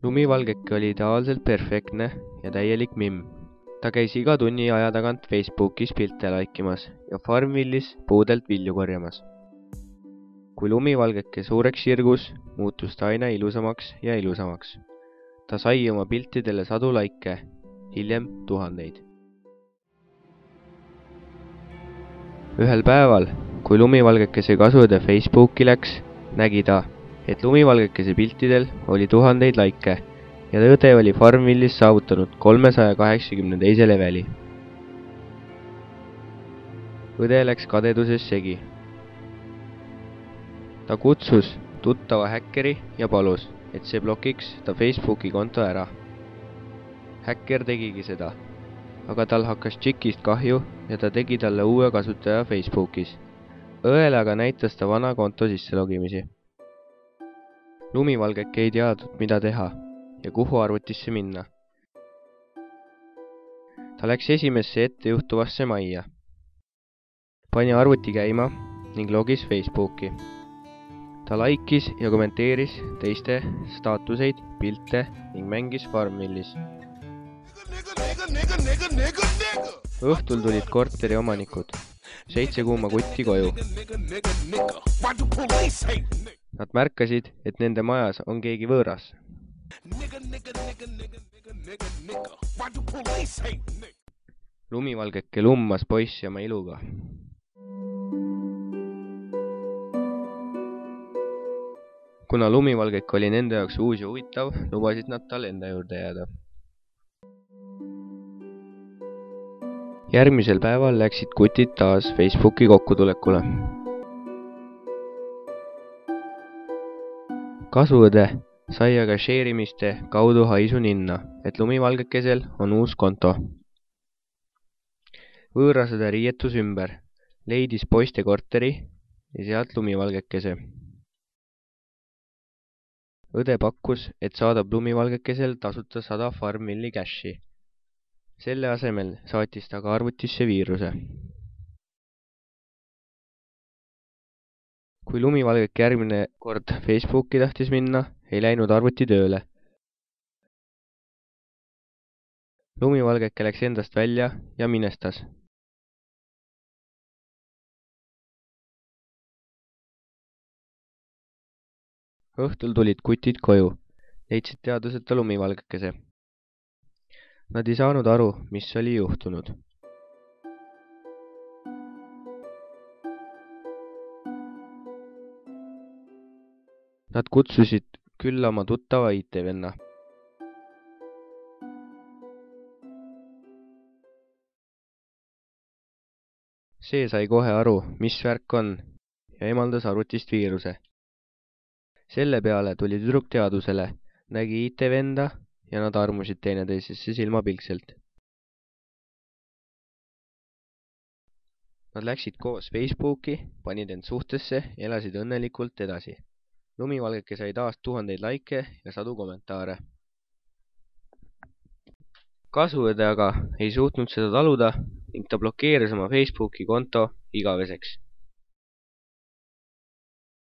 Lumivalgeke oli ideaalselt perfektne ja täielik mimm. Ta käis iga tunni aja tagant Facebookis pilte laikimas ja Farmvillis puudelt vilju korjamas. Kui Lumivalgeke suureks sirgus, muutus ta aina ilusamaks ja ilusamaks. Ta sai oma piltidele sadu laike, hiljem tuhandeid. Ühel päeval, kui Lumivalgekese kasuõde Facebooki läks, nägi ta, et Lumivalgekese piltidel oli tuhandeid laike ja õde oli Farmvillis saavutanud 382. leveli. Õde läks kadeduses segi. Ta kutsus tuttava häkkeri ja palus, et see blokiks ta Facebooki konto ära. Häkker tegigi seda, aga tal hakkas tšikist kahju ja ta tegi talle uue kasutaja Facebookis. Õele aga näitas ta vana konto sisselogimisi. Lumivalgeke ei teadnud, mida teha ja kuhu arvutisse minna. Ta läks esimesse ettejuhtuvasse majja, pani arvuti käima ning logis Facebooki. Ta laikis ja kommenteeris teiste staatuseid, pilte ning mängis Farmvillis. Õhtul tulid korteri omanikud, 7 kuuma kutti koju. Nad märkasid, et nende majas on keegi võõras. Lumivalgeke lummas poissi oma iluga. Kuna Lumivalgeke oli nende jaoks uus ja huvitav, lubasid nad tal enda juurde jääda. Järgmisel päeval läksid kutid taas Facebooki kokkutulekule. Kasuõde sai aga share'imiste kaudu haisu ninna, et Lumivalgekesel on uus konto. Võõrasõde riietus ümber, leidis poiste korteri ja sealt Lumivalgekese. Õde pakkus, et saadab Lumivalgekesel tasuta 100 Farmvilli cashi. Selle asemel saatis ta ka arvutisse viiruse. Kui Lumivalgeke järgmine kord Facebooki tahtis minna, ei läinud arvuti tööle. Lumivalgeke läks endast välja ja minestas. Õhtul tulid kutid koju, leidsid teaduseta Lumivalgekese. Nad ei saanud aru, mis oli juhtunud. Nad kutsusid külla oma tuttava IT-venna. See sai kohe aru, mis värk on ja emaldas arvutist viiruse. Selle peale tuli tüdruk teadusele, nägi IT-venda ja nad armusid teineteisesse silmapilkselt. Nad läksid koos Facebooki, panid end suhtesse ja elasid õnnelikult edasi. Lumivalgeke sai taas tuhandeid laike ja sadu kommentaare. Kasuõde aga ei suutnud seda taluda ning ta blokeeris oma Facebooki konto igaveseks.